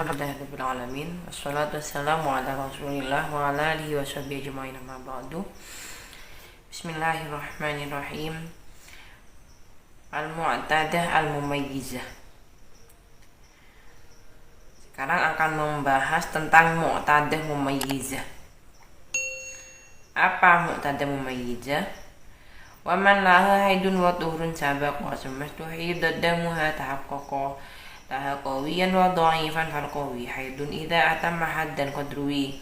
Alhamdulillahirabbil alamin wassalatu wassalamu ala Rasulillah wa ala alihi washabbihi ajmain amma ba'du. Bismillahirrahmanirrahim. Al-Mu'tadah Al-Mumayyizah. Sekarang akan membahas tentang Mu'tadah Mumayyizah. Apa Mu'tadah Mumayyizah? Wa man laha haidun wa tuhrun sabaq wa sumatu hidad damuha tahaqqaqa laha qawiyan wa dha'ifan fal qawi haidun idza atamma haddan qadruwi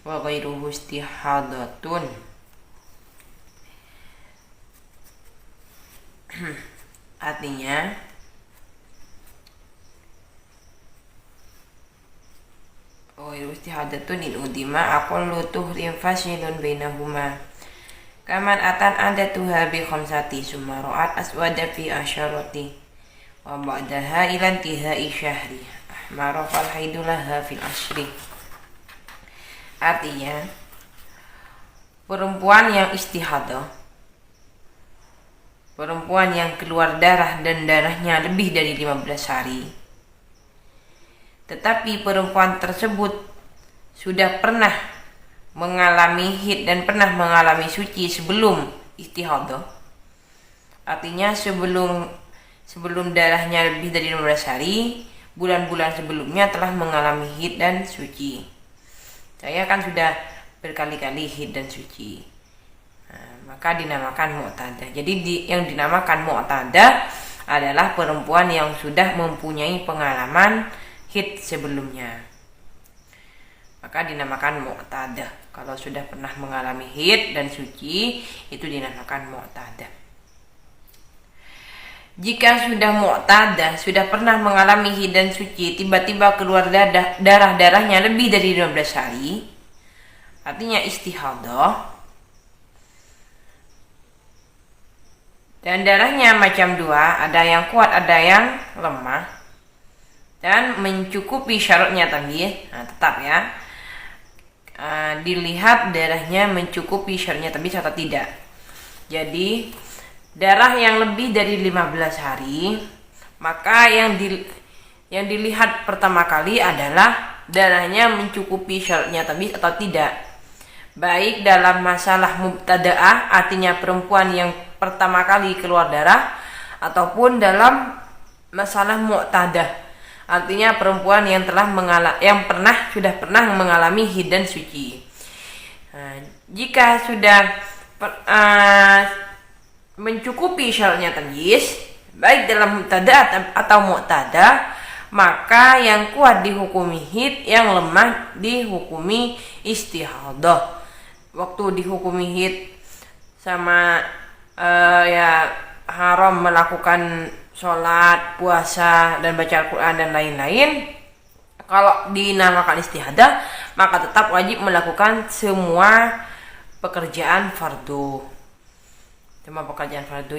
wa ghairuhu istihadatun. Artinya istihadatun in udima aqallu tuhrin fasilun bainahuma kaman atan adatuha bi khamsati summa ra'at aswada fi asyarati wa ba'daha ila intihai syahri ahmara fal haidulaha fil ashri. Artinya perempuan yang istihadah, perempuan yang keluar darah dan darahnya lebih dari 15 hari, tetapi perempuan tersebut sudah pernah mengalami haid dan pernah mengalami suci sebelum istihadah. Artinya sebelum darahnya lebih dari 15 hari, bulan-bulan sebelumnya telah mengalami haid dan suci. Saya kan sudah berkali-kali haid dan suci. Maka dinamakan mu'tadah. Jadi yang dinamakan mu'tadah adalah perempuan yang sudah mempunyai pengalaman haid sebelumnya. Maka dinamakan mu'tadah. Kalau sudah pernah mengalami haid dan suci, itu dinamakan mu'tadah. Jika sudah mu'tadah, sudah pernah mengalami haid dan suci, tiba-tiba keluar darahnya lebih dari 15 hari, artinya istihadah, dan darahnya macam dua, ada yang kuat, ada yang lemah, dan mencukupi syaratnya tamyiz. Tetap ya, dilihat darahnya mencukupi syaratnya tamyiz atau tidak. Jadi darah yang lebih dari 15 hari, maka yang dilihat pertama kali adalah darahnya mencukupi syaratnya tamyiz atau tidak. Baik dalam masalah mubtada'ah, artinya perempuan yang pertama kali keluar darah, ataupun dalam masalah mu'tadah, artinya perempuan yang sudah pernah mengalami haid dan suci. Jika sudah mencukupi syaratnya tamyiz, baik dalam mubtada' atau mu'tadah, maka yang kuat dihukumi haid, yang lemah dihukumi istihadah. Waktu dihukumi haid sama haram melakukan sholat, puasa, dan baca Al-Quran dan lain-lain. Kalau dinamakan istihadah, maka tetap wajib melakukan semua pekerjaan fardu.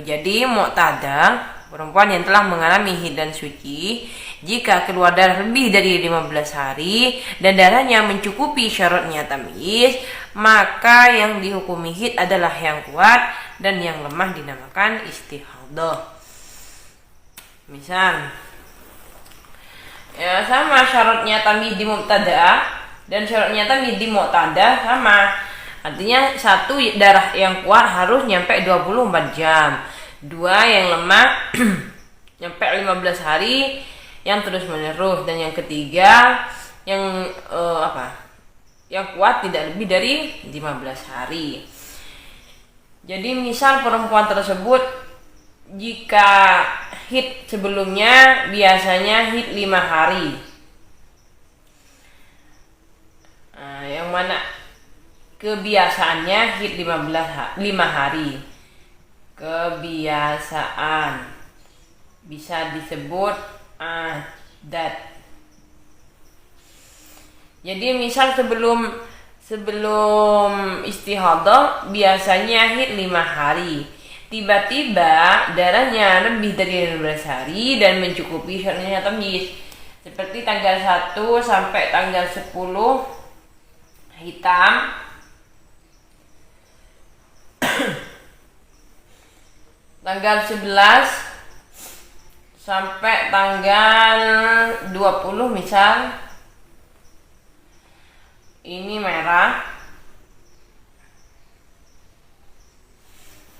Jadi mu'tadah, perempuan yang telah mengalami haid dan suci, jika keluar darah lebih dari 15 hari dan darahnya mencukupi syaratnya tamyiz, maka yang dihukumi haid adalah yang kuat dan yang lemah dinamakan istihadah. Misal sama syaratnya tamyiz di mubtada'a dan syaratnya tamyiz di mu'tadah sama. Artinya satu, darah yang kuat harus nyampe 24 jam. Dua, yang lemah nyampe 15 hari yang terus menerus. Dan yang ketiga, yang kuat tidak lebih dari 15 hari. Jadi misal perempuan tersebut jika haid sebelumnya biasanya haid 5 hari. Yang mana kebiasaannya haid 5 hari. Kebiasaan bisa disebut adat. Jadi misal sebelum istihadah biasanya haid 5 hari. Tiba-tiba darahnya lebih dari 15 hari dan mencukupi syaratnya tamyiz. Seperti tanggal 1 sampai tanggal 10 hitam, tanggal 11 sampai tanggal 20 misal ini merah.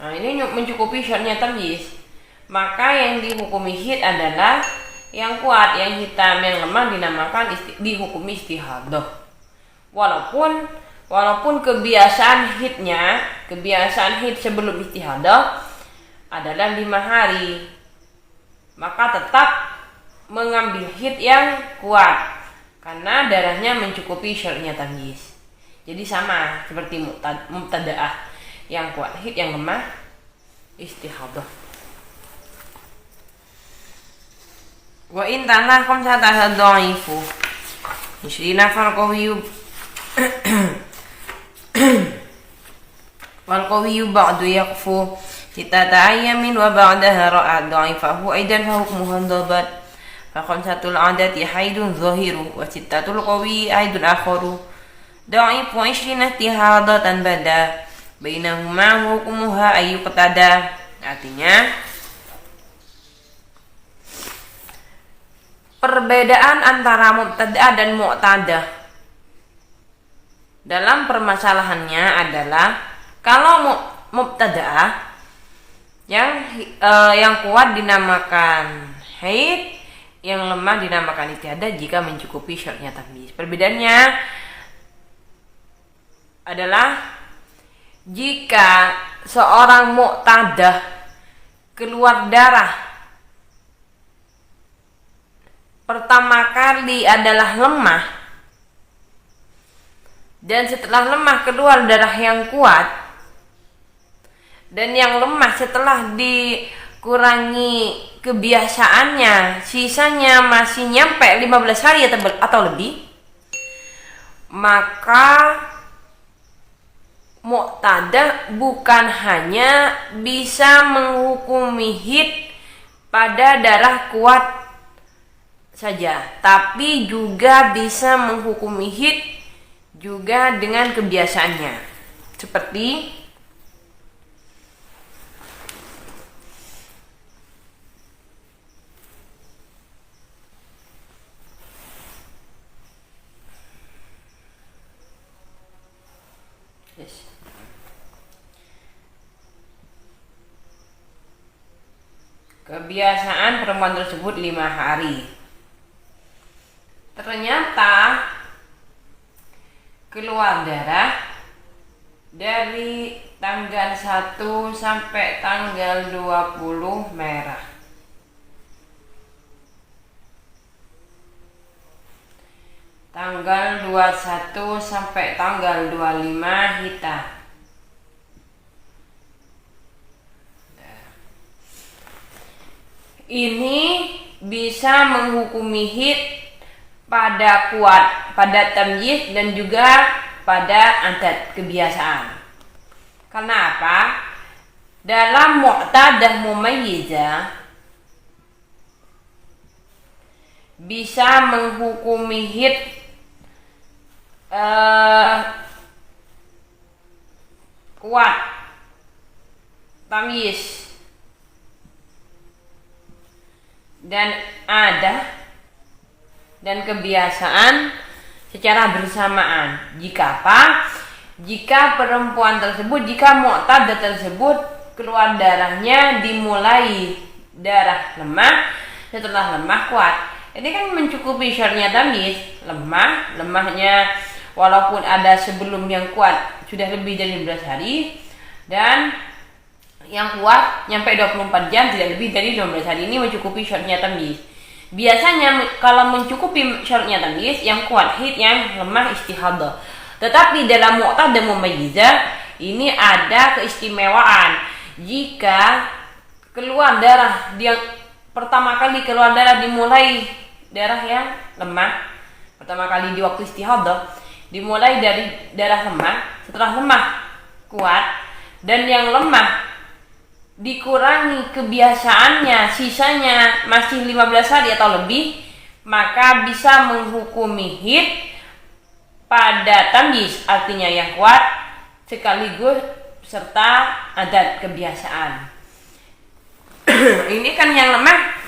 Nah, ini mencukupi syaratnya tamyiz. Maka yang dihukumi hid adalah yang kuat, yang hitam, yang lemah dinamakan dihukumi istihadah. Walaupun kebiasaan hid sebelum istihadah adalah 5 hari, maka tetap mengambil hid yang kuat karena darahnya mencukupi syaratnya tamyiz. Jadi sama seperti mubtada'ah, yang kuat hid, yang lemah istihadah. Wa in tanah khamsata dhaifu 20 farqahu wal qawiyyu ba'du yaqfu sitata ayyamin wa ba'daha ra'a dhaifahu aidan fa hukmuhu dhabat fa khamsatul 'adati haidun zahiru wa sittatul qawi aidun akharu dhaifu 20 istihadatan bada bainahuma hukmuha ayyuqtada. Artinya perbedaan antara mubtada'ah dan mu'tadah dalam permasalahannya adalah kalau mubtada'ah yang kuat dinamakan haid, yang lemah dinamakan istihadah jika mencukupi syaratnya tamyiz. Perbedaannya adalah jika seorang mu'tadah keluar darah pertama kali adalah lemah, dan setelah lemah keluar darah yang kuat, dan yang lemah setelah dikurangi kebiasaannya sisanya masih nyampe 15 hari atau lebih, maka mu'tadah bukan hanya bisa menghukumi hid pada darah kuat saja, tapi juga bisa menghukumi hid juga dengan kebiasaannya. Seperti kebiasaan perempuan tersebut 5 hari. Ternyata keluar darah dari tanggal 1 sampai tanggal 20 merah. Tanggal 21 sampai tanggal 25 hitam. Ini bisa menghukumi hid pada kuat, pada tamyiz, dan juga pada adat kebiasaan. Karena apa? Dalam mu'tadah mumayyizah bisa menghukumi hid kuat, tamyiz, dan adat dan kebiasaan secara bersamaan. Jika apa? Jika perempuan tersebut, jika mu'tadah tersebut keluar darahnya dimulai darah lemah, setelah lemah kuat. Ini kan mencukupi syaratnya tamyiz. Lemahnya walaupun ada sebelum yang kuat sudah lebih dari 12 hari, dan yang kuat nyampe 24 jam tidak lebih dari 12 hari. Ini mencukupi syaratnya tamyiz. Biasanya kalau mencukupi syaratnya tamyiz, yang kuat hid, yang lemah istihadah. Tetapi dalam mu'tadah mumayyizah ini ada keistimewaan. Jika keluar darah, yang pertama kali keluar darah dimulai darah yang lemah, pertama kali di waktu istihadah dimulai dari darah lemah, setelah lemah kuat, dan yang lemah dikurangi kebiasaannya sisanya masih 15 hari atau lebih, maka bisa menghukumi hid pada tamyiz, artinya yang kuat sekaligus serta adat kebiasaan. Ini kan yang lemah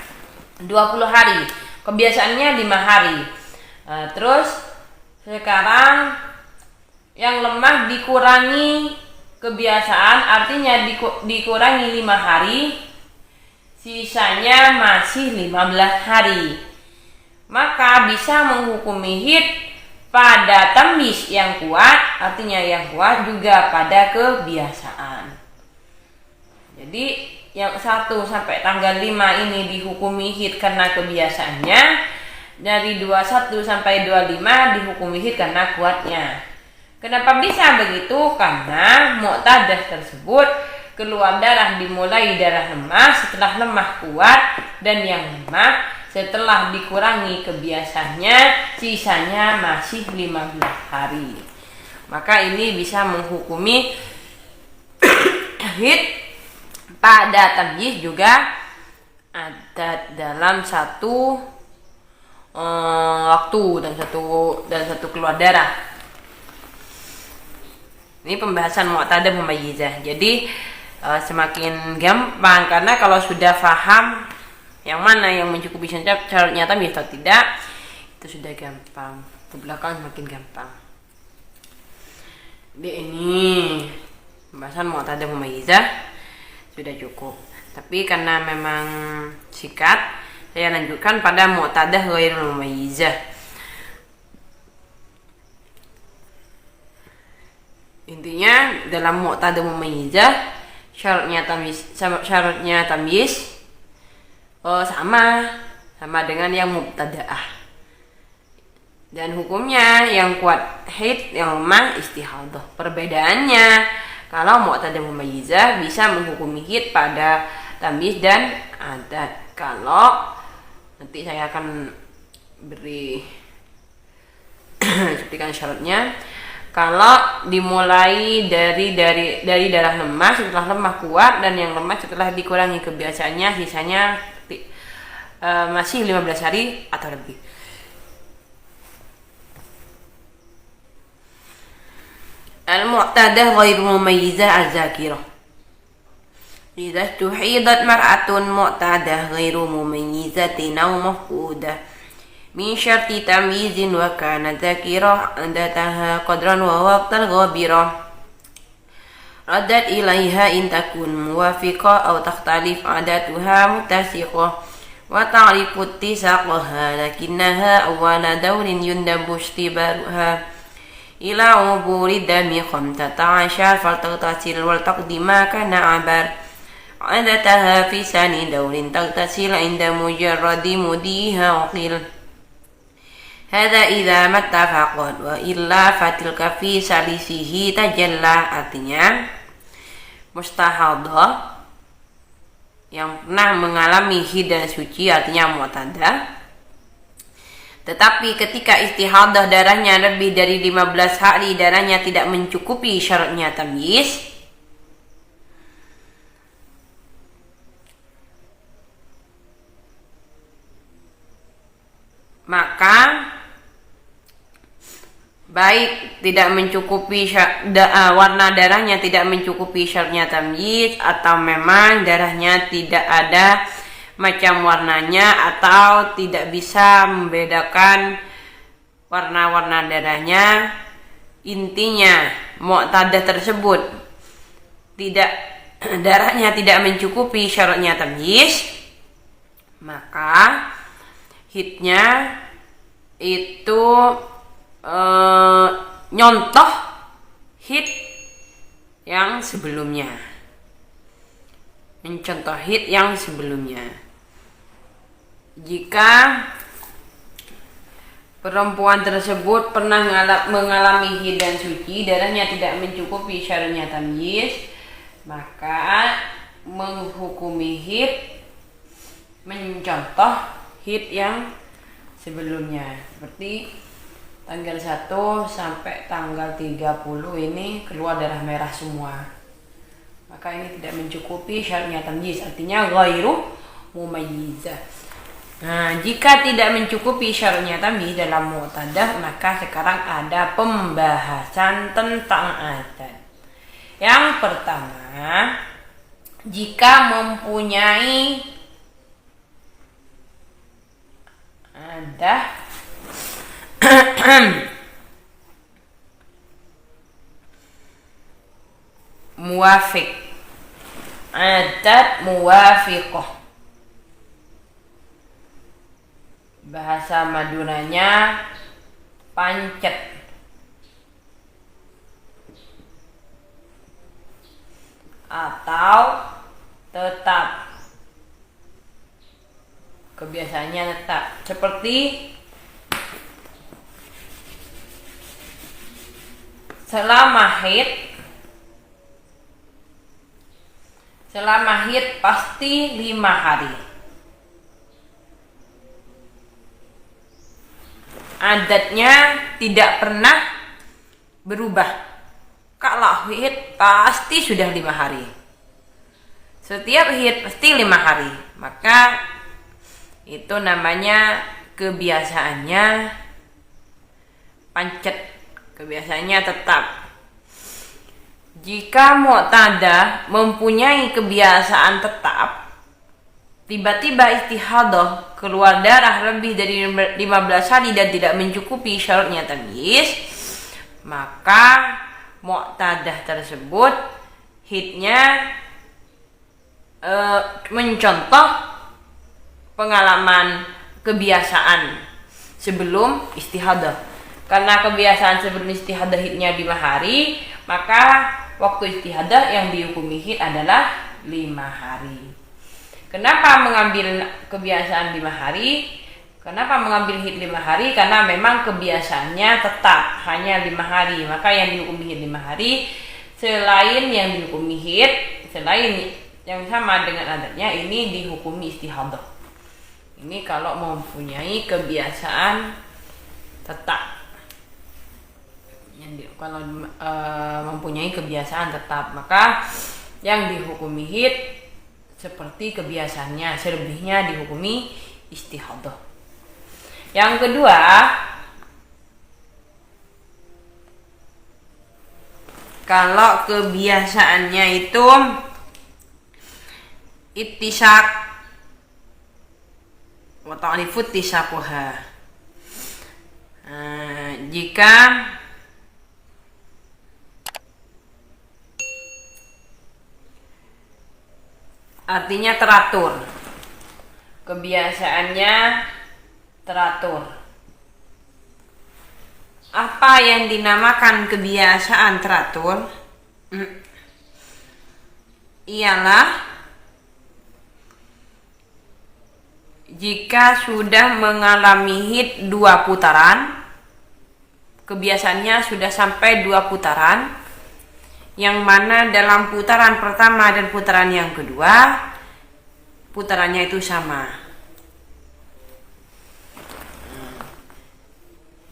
20 hari, kebiasaannya 5 hari. Terus sekarang yang lemah dikurangi kebiasaan, artinya dikurangi 5 hari, sisanya masih 15 hari. Maka bisa menghukumi hid pada tamyiz yang kuat, artinya yang kuat juga pada kebiasaan. Jadi yang 1 sampai tanggal 5 ini dihukumi hid karena kebiasaannya, dari 21 sampai 25 dihukumi hid karena kuatnya. Kenapa bisa begitu? Karena mu'tadah tersebut keluar darah dimulai darah lemah, setelah lemah kuat, dan yang lemah setelah dikurangi kebiasaannya sisanya masih 15 hari. Maka ini bisa menghukumi hid pada tamyiz juga ada dalam satu waktu dan satu keluar darah. Ini pembahasan mu'tadah mumayyizah. Jadi semakin gampang, karena kalau sudah paham yang mana yang mencukupi syaratnya tamyiz atau tidak, itu sudah gampang. Ke belakang semakin gampang. Jadi ini pembahasan mu'tadah mumayyizah sudah cukup. Tapi karena memang singkat, saya lanjutkan pada mu'tadah ghairul mumayyizah. Intinya dalam mu'tadah mumayyizah syaratnya tamyiz sama dengan yang mubtada'ah. Dan hukumnya yang kuat haid, yang lemah istihadah. Perbedaannya, kalau mu'tadah mumayyizah bisa menghukumi haid pada tamyiz dan adat. Kalau nanti saya akan beri sepertikan syaratnya. Kalau dimulai dari darah lemah, setelah lemah kuat, dan yang lemah setelah dikurangi kebiasaannya sisanya masih 15 hari atau lebih. Al-mu'tadah ghairu mumayyizah az-zakirah. Idza tuhidat mar'atun mu'tadah ghairu mumayyizatin aw mafqudah min syarti tamyizin wa kana dzakirah andataha qadran wa waqtal ghabirah raddat ilaiha in takun muwafiqah aw takhtalif adatuha muttasiqah wa ta'rifu ittisaqaha lakinnaha awwala dawrin yundabu istibaruha ila uburi dami 15 faltaghtasil wal taqdima kana abar adataha fi sani dawrin taghtasil inda mujarradi mudiha wa qil Hada idza mattafaqat wa illa fatilka fi salisihi tajalla, artinya mustahadah yang pernah mengalami haid dan suci, artinya mu'tadah. Tetapi ketika istihadah darahnya lebih dari 15 hari, darahnya tidak mencukupi syaratnya tamyiz, maka baik tidak mencukupi warna darahnya tidak mencukupi syaratnya tamyiz, atau memang darahnya tidak ada macam warnanya atau tidak bisa membedakan warna-warna darahnya, intinya mu'tadah tersebut darahnya tidak mencukupi syaratnya tamyiz, maka hidnya itu nyontoh hid yang sebelumnya, mencontoh hid yang sebelumnya. Jika perempuan tersebut pernah mengalami hid dan suci, darahnya tidak mencukupi syaratnya tamyiz, maka menghukumi hid mencontoh hid yang sebelumnya. Seperti tanggal 1 sampai tanggal 30 ini keluar darah merah semua, maka ini tidak mencukupi syaratnya tamyiz, artinya ghairu mumayyizah. Nah, jika tidak mencukupi syaratnya tamyiz dalam mu'tadah, maka sekarang ada pembahasan tentang adat. Yang pertama, jika mempunyai muwafiq. Adat muwafiqah. Bahasa Maduranya pancet. Atau tetap. Kebiasaannya tetap. Seperti selama haid pasti 5 hari. Adatnya tidak pernah berubah. Kalau haid pasti sudah 5 hari. Setiap haid pasti 5 hari. Maka itu namanya kebiasaannya pancet. Kebiasaannya tetap. Jika mu'tadah mempunyai kebiasaan tetap, tiba-tiba istihadah, keluar darah lebih dari 15 hari dan tidak mencukupi syaratnya tamyiz, maka mu'tadah tersebut haidnya mencontoh pengalaman kebiasaan sebelum istihadah. Karena kebiasaan sebelum istihadah haidnya 5 hari, maka waktu istihadah yang dihukumi haid adalah 5 hari. Kenapa mengambil kebiasaan 5 hari? Kenapa mengambil haid 5 hari? Karena memang kebiasaannya tetap hanya 5 hari. Maka yang dihukumi haid 5 hari, selain yang dihukumi haid, selain yang sama dengan adatnya, ini dihukumi istihadah. Ini kalau mempunyai kebiasaan tetap. Kalau mempunyai kebiasaan tetap, maka yang dihukumi haid seperti kebiasaannya, selebihnya dihukumi istihadah. Yang kedua, kalau kebiasaannya itu ittisak wa ta'rifu ittisaquha. Jika artinya teratur, kebiasaannya teratur. Apa yang dinamakan kebiasaan teratur? Ialah jika sudah mengalami haid 2 putaran, kebiasaannya sudah sampai 2 putaran, yang mana dalam putaran pertama dan putaran yang kedua putarannya itu sama.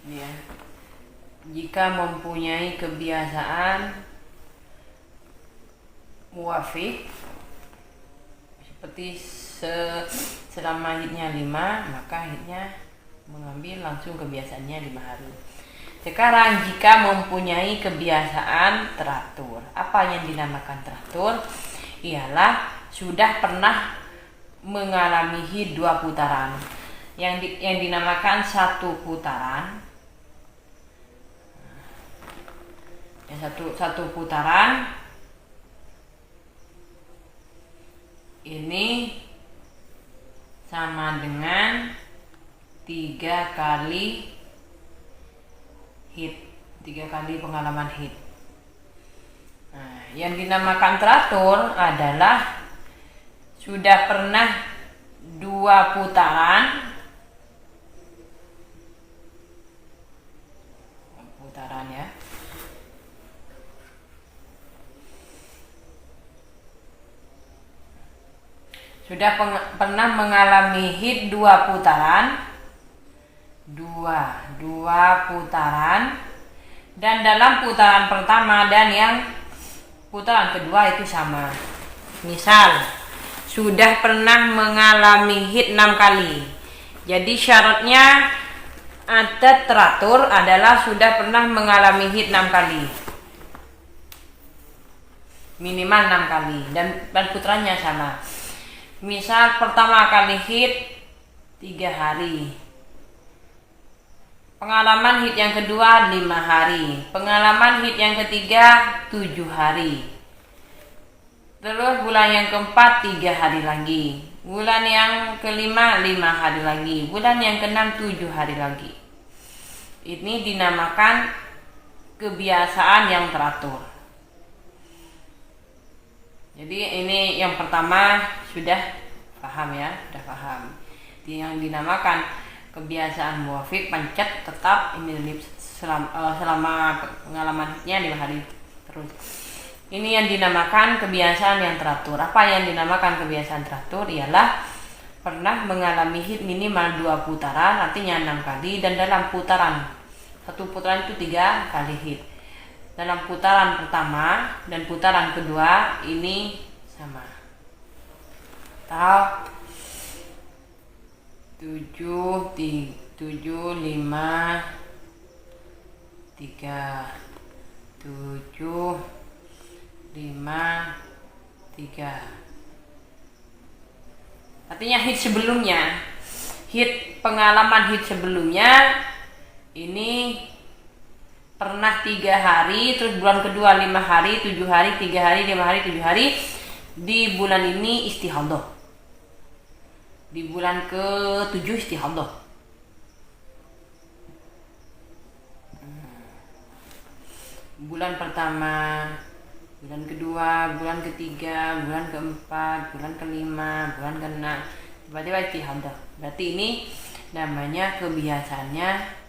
Ya. Jika mempunyai kebiasaan muwafiq seperti selama haidnya 5, maka haidnya mengambil langsung kebiasaannya 5 hari. Sekarang jika mempunyai kebiasaan teratur, apa yang dinamakan teratur? Ialah sudah pernah mengalami haid 2 putaran, yang dinamakan 1 putaran. Yang satu putaran ini sama dengan 3 kali haid, 3 kali pengalaman haid. Yang dinamakan teratur adalah sudah pernah 2 putaran, ya. Sudah pernah mengalami haid 2 putaran, 2 putaran, dan dalam putaran pertama dan yang putaran kedua itu sama. Misal sudah pernah mengalami haid 6 kali, jadi syaratnya adat teratur adalah sudah pernah mengalami haid 6 kali, minimal 6 kali, dan putarannya sama. Misal pertama kali haid 3 hari, pengalaman haid yang kedua 5 hari, pengalaman haid yang ketiga 7 hari. Terus bulan yang keempat 3 hari lagi. Bulan yang kelima 5 hari lagi. Bulan yang keenam 7 hari lagi. Ini dinamakan kebiasaan yang teratur. Jadi ini yang pertama sudah paham ya, sudah paham. Yang dinamakan kebiasaan muwafiq pancet tetap ini selama pengalaman hidnya 5 hari terus. Ini yang dinamakan kebiasaan yang teratur. Apa yang dinamakan kebiasaan teratur? Ialah pernah mengalami hid minimal 2 putaran, artinya 6 kali, dan dalam putaran satu putaran itu 3 kali hid. Dalam putaran pertama dan putaran kedua ini sama. Atau 7 5 3 7 5 3. Artinya hit sebelumnya, pengalaman hit sebelumnya ini pernah 3 hari, terus bulan kedua 5 hari, 7 hari, 3 hari, 5 hari, 7 hari. Di bulan ini istihadah. Di bulan ke-7 istihadah. Bulan pertama, bulan kedua, bulan ketiga, bulan keempat, bulan kelima, bulan keenam, tiba-tiba istihadah. Berarti ini namanya kebiasaannya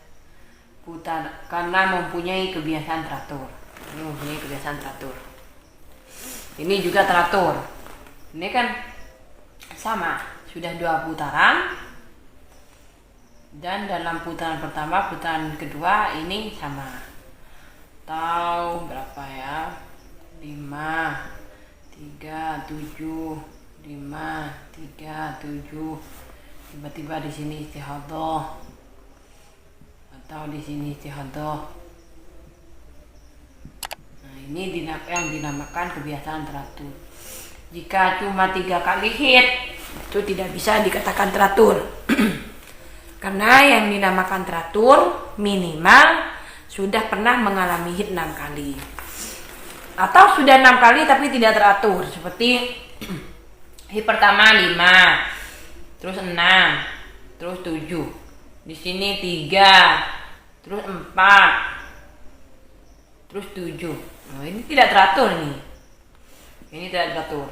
putar karena mempunyai kebiasaan teratur. Ini mempunyai kebiasaan teratur. Ini juga teratur. Ini kan sama, sudah 2 putaran. Dan dalam putaran pertama, putaran kedua ini sama. Tahu berapa ya? 5 3 7 5 3 7. Tiba-tiba di sini istihadah. Atau di sini istihadah. Nah, ini yang dinamakan kebiasaan teratur. Jika cuma 3 kali hit, itu tidak bisa dikatakan teratur. Karena yang dinamakan teratur minimal sudah pernah mengalami hit 6 kali. Atau sudah 6 kali tapi tidak teratur. Seperti hit pertama 5, terus 6, terus 7. Di sini 3, terus 4, terus 7. Nah, ini tidak teratur nih. Ini tidak teratur.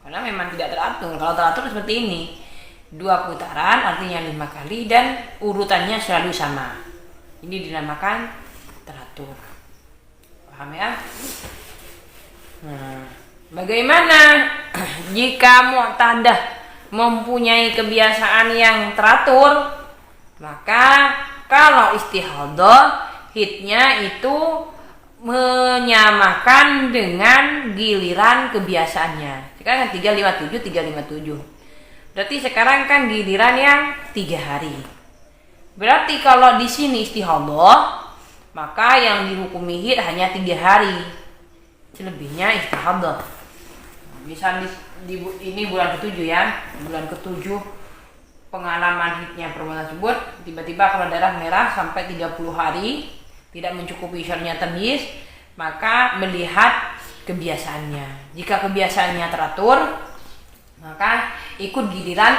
Karena memang tidak teratur. Kalau teratur seperti ini, 2 putaran artinya 5 kali dan urutannya selalu sama. Ini dinamakan teratur. Paham ya? Nah, bagaimana jika mu'tadah mempunyai kebiasaan yang teratur? Maka kalau istihadah hitnya itu menyamakan dengan giliran kebiasaannya. Sekarang 357 357. Berarti sekarang kan giliran yang 3 hari. Berarti kalau di sini istihadah, maka yang dihukumi hid hanya 3 hari. Selebihnya istihadah. Misal ini bulan ke-7 ya. Bulan ke-7 pengalaman hidnya perempuan tersebut tiba-tiba kalau darah merah sampai 30 hari tidak mencukupi syaratnya tamyiz, maka melihat kebiasaannya. Jika kebiasaannya teratur, maka ikut giliran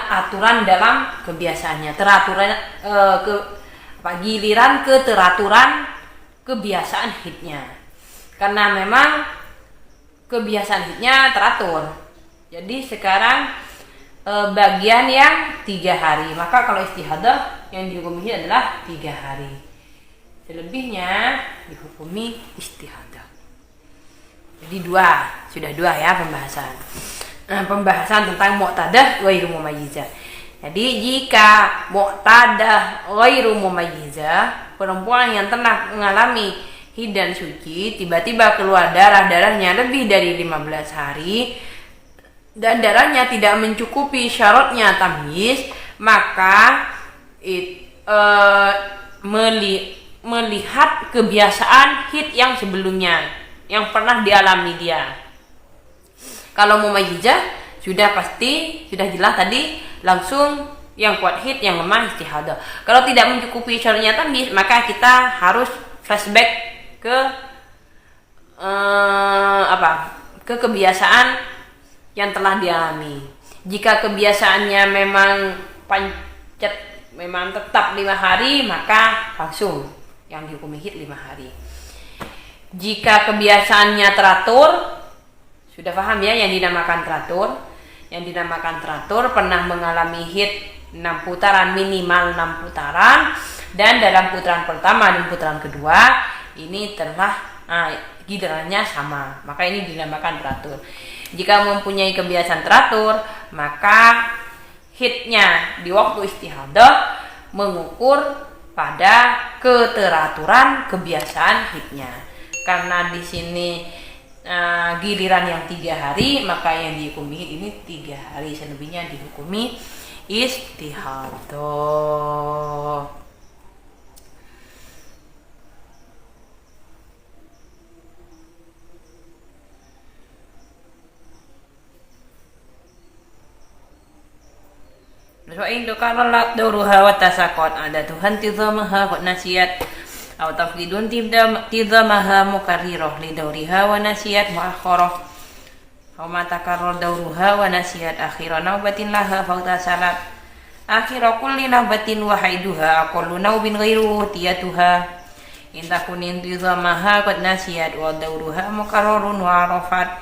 aturan dalam kebiasaannya. Giliran keteraturan kebiasaan hidnya. Karena memang kebiasaan hidnya teratur. Jadi sekarang bagian yang 3 hari. Maka kalau istihadah yang dihukumi hid adalah 3 hari. Selebihnya dihukumi istihadah. Jadi sudah dua ya pembahasan. Pembahasan tentang mu'tadah ghairu mumayyizah. Jadi jika mu'tadah ghairu mumayyizah, perempuan yang telah mengalami hid dan suci tiba-tiba keluar darahnya lebih dari 15 hari dan darahnya tidak mencukupi syaratnya tamyiz, maka melihat kebiasaan hid yang sebelumnya yang pernah dialami dia. Kalau mumayyizah sudah pasti, sudah jelas tadi, langsung yang kuat hid, yang lemah istihadah. Kalau tidak mencukupi syaratnya tamyiz, maka kita harus flashback ke ke kebiasaan yang telah dialami. Jika kebiasaannya memang pancet, memang tetap 5 hari, maka langsung yang dihukumi haid 5 hari. Jika kebiasaannya teratur, sudah paham ya yang dinamakan teratur? Yang dinamakan teratur pernah mengalami haid 6 putaran, minimal 6 putaran, dan dalam putaran pertama dan putaran kedua ini telah gilirannya sama, maka ini dinamakan teratur. Jika mempunyai kebiasaan teratur, maka haidnya di waktu istihadah mengukur pada keteraturan kebiasaan haidnya. Karena di sini giliran yang 3 hari, maka yang dihukumi haid ini 3 hari, selebihnya dihukumi istihadah. Wa in tukarralat dawruha wa tasaqat adatuhan tidamaha qad nasiyat aw tafqidun tidamaha mukarrirah li dawriha wa nasiyat mu'akhkharah aw ma takarrar dawruha wa nasiyat akhira naubatin laha faqtasalat akhira kulli naubatin wa haiduha aqallu naubin ghairu tiyatuha in takunin tidamaha qad nasiyat wa dawruha mukarrarun wa arafat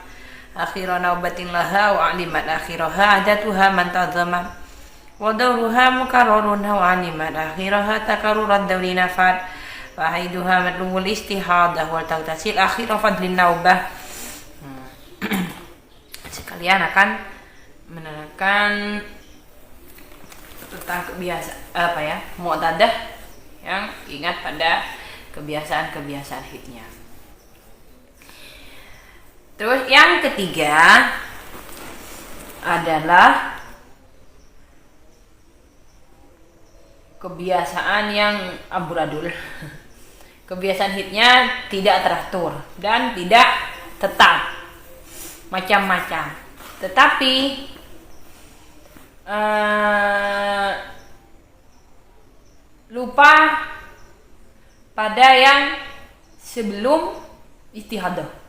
akhira naubatin laha wa alimat akhiraha adatuha man tazamat ودورها مكرر وعلمت آخرها تكرر الدور نفت فحيدها مطلوب الاستحاضة والتغتسل آخر فضل النوبة. Sekalian akan menerangkan tentang kebiasaan mu'tadah yang ingat pada kebiasaan-kebiasaan haidnya. Terus yang ketiga adalah kebiasaan yang amburadul. Kebiasaan haidnya tidak teratur dan tidak tetap, macam-macam. Tetapi lupa pada yang sebelum istihadah.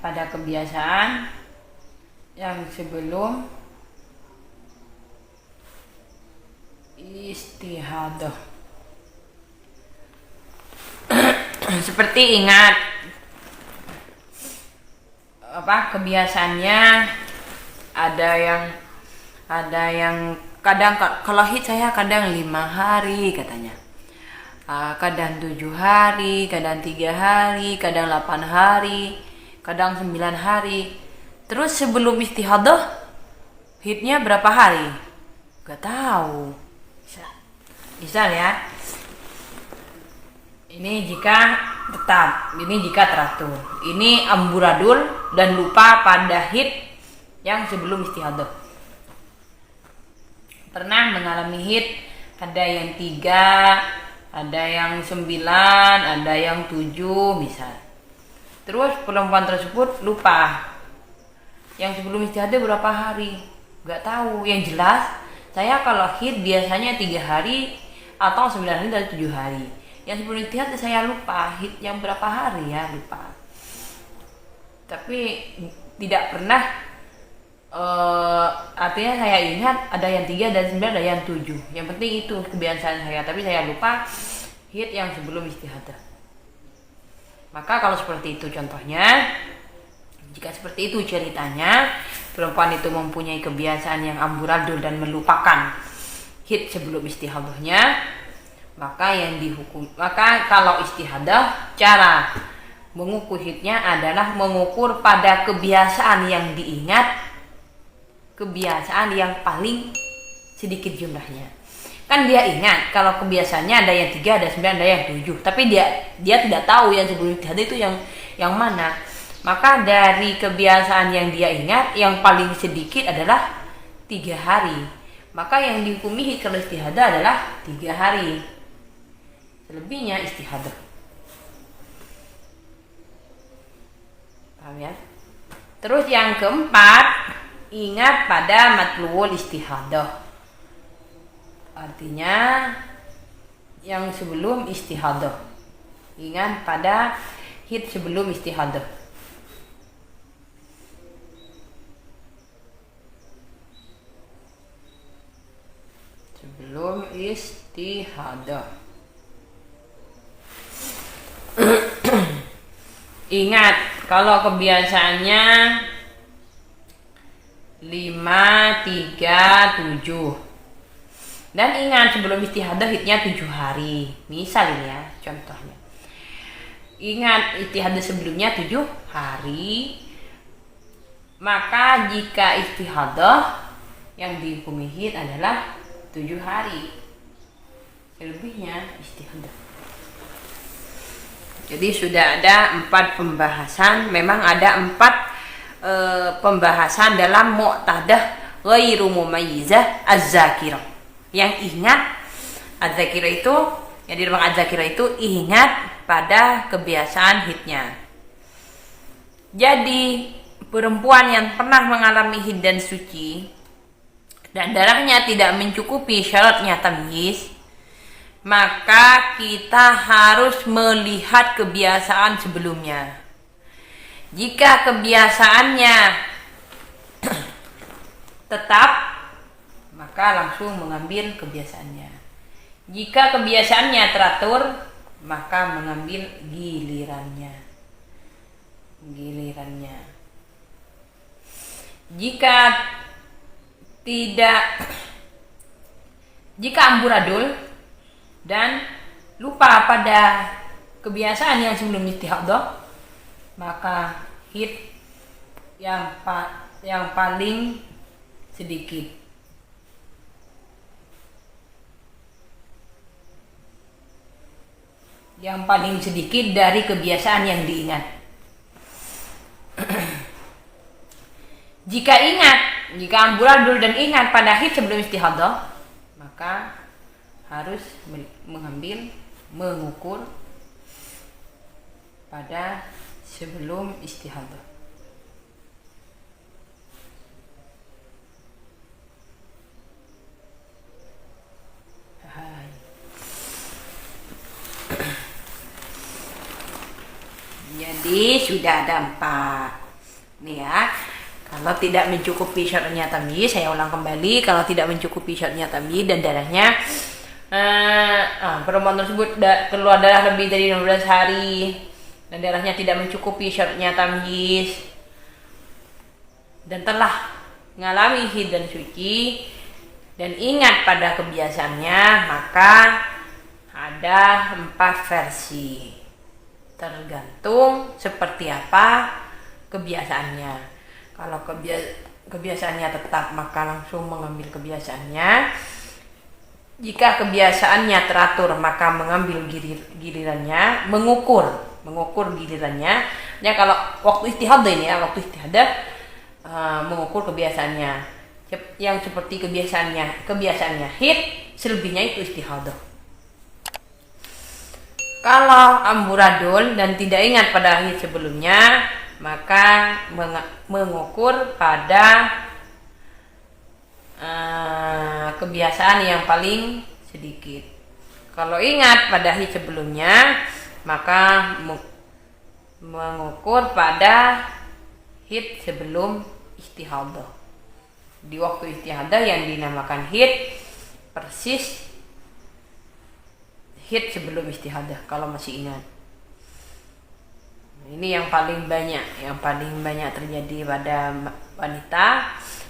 Pada kebiasaan yang sebelum istihadah. Seperti ingat kebiasaannya ada yang kadang kalau haid saya kadang 5 hari katanya. Kadang 7 hari, kadang 3 hari, kadang 8 hari, kadang 9 hari. Terus sebelum istihadah haidnya berapa hari? Gak tahu. Misal ya, ini jika tetap, ini jika teratur. Ini amburadul dan lupa pada haid yang sebelum istihadah. Pernah mengalami haid, ada yang 3, ada yang 9, ada yang 7 misal. Terus perempuan tersebut lupa yang sebelum istihadah berapa hari, gak tahu. Yang jelas saya kalau haid biasanya 3 hari atau 9 hari dan 7 hari. Yang sebelum istihadah saya lupa haid yang berapa hari ya, lupa. Tapi tidak pernah artinya saya ingat ada yang 3 dan 9, ada yang 7. Yang penting itu kebiasaan saya, tapi saya lupa haid yang sebelum istihadah. Maka kalau seperti itu contohnya, jika seperti itu ceritanya, perempuan itu mempunyai kebiasaan yang amburadul dan melupakan haid sebelum istihadahnya, maka kalau istihadah, cara mengukur haidnya adalah mengukur pada kebiasaan yang diingat, kebiasaan yang paling sedikit jumlahnya. Kan dia ingat kalau kebiasaannya ada yang 3, ada 9, ada yang 7, tapi dia tidak tahu yang sebelum istihadah itu yang mana. Maka dari kebiasaan yang dia ingat, yang paling sedikit adalah 3 hari. Maka yang dihukumi kalau istihadah adalah 3 hari. Selebihnya istihadah. Paham ya? Terus yang keempat, ingat pada matluul istihadah. Artinya yang sebelum istihadah. Ingat pada hid sebelum istihadah. Sebelum istihadah. Ingat, kalau kebiasaannya 5, 3, 7. Dan ingat sebelum istihadah hidnya 7 hari. Misal ini ya, contohnya. Ingat istihadah sebelumnya 7 hari. Maka jika istihadah yang dihukumi hid adalah 7 hari. Selebihnya istihadah. Jadi sudah ada 4 pembahasan. Memang ada 4 pembahasan dalam mu'tadah ghairu mumayyizah az-zakirah. Yang ingat az-zakirah itu, yang di dalam az-zakirah itu ingat pada kebiasaan hidnya. Jadi perempuan yang pernah mengalami hid dan suci dan darahnya tidak mencukupi syaratnya tamyiz, maka kita harus melihat kebiasaan sebelumnya. Jika kebiasaannya tetap, maka langsung mengambil kebiasaannya. Jika kebiasaannya teratur, maka mengambil gilirannya. Jika amburadul dan lupa pada kebiasaan yang sebelum istihadah, maka hid yang paling sedikit. Yang paling sedikit dari kebiasaan yang diingat. Jika amburadul dan ingat pada hid sebelum istihadah, maka harus mengukur pada sebelum istihadah. Jadi sudah ada 4 nih ya. Kalau tidak mencukupi syaratnya tamyiz, saya ulang kembali, kalau tidak mencukupi syaratnya tamyiz dan darahnya perempuan tersebut keluar darah lebih dari 16 hari dan darahnya tidak mencukupi syaratnya tamyiz dan telah mengalami hid dan suci dan ingat pada kebiasaannya, maka ada 4 versi. Tergantung seperti apa kebiasaannya. Kalau kebiasaannya tetap, maka langsung mengambil kebiasaannya. Jika kebiasaannya teratur, maka mengambil gilirannya, mengukur gilirannya. Ya, kalau waktu istihadah ini ya, mengukur kebiasaannya. Yang seperti kebiasaannya hid, selebihnya itu istihadah. Kalau amburadul dan tidak ingat pada hid sebelumnya, maka mengukur pada kebiasaan yang paling sedikit. Kalau ingat pada hid sebelumnya, maka mengukur pada hid sebelum istihadah. Di waktu istihadah yang dinamakan hid, persis hid sebelum istihadah kalau masih ingat. Ini yang paling banyak terjadi pada wanita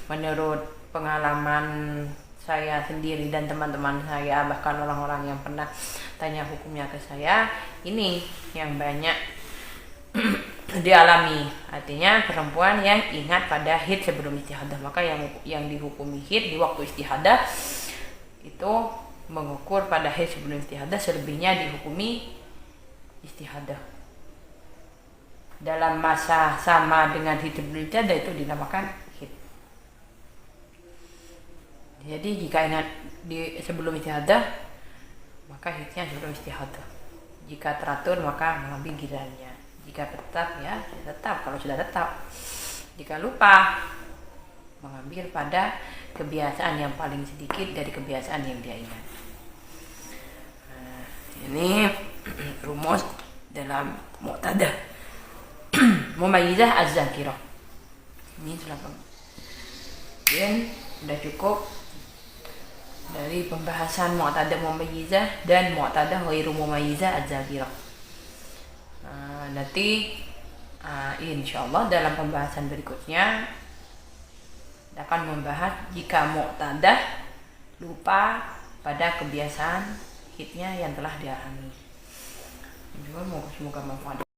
menurut pengalaman saya sendiri dan teman-teman saya, bahkan orang-orang yang pernah tanya hukumnya ke saya. Ini yang banyak dialami, artinya perempuan yang ingat pada hid sebelum istihadah, maka yang dihukumi hid di waktu istihadah itu mengukur pada hid sebelum istihadah, selebihnya dihukumi istihadah. Dalam masa sama dengan hid sebelum istihadah itu dinamakan hid. Jadi jika ingat sebelum istihadah, maka hidnya sebelum istihadah. Jika teratur, maka mengambil gilirannya. Jika tetap, ya tetap. Kalau sudah tetap. Jika lupa, mengambil pada kebiasaan yang paling sedikit dari kebiasaan yang dia ingat. Nah, ini rumus dalam mu'tadah mumayyizah az-zakirah. Ini sudah sudah cukup dari pembahasan mu'tadah mumayyizah dan mu'tadah ghairu mumayyizah az-zakirah. Nanti insyaallah dalam pembahasan berikutnya akan membahas jika mu'tadah lupa pada kebiasaan hitnya yang telah dialami. Semoga manfaat.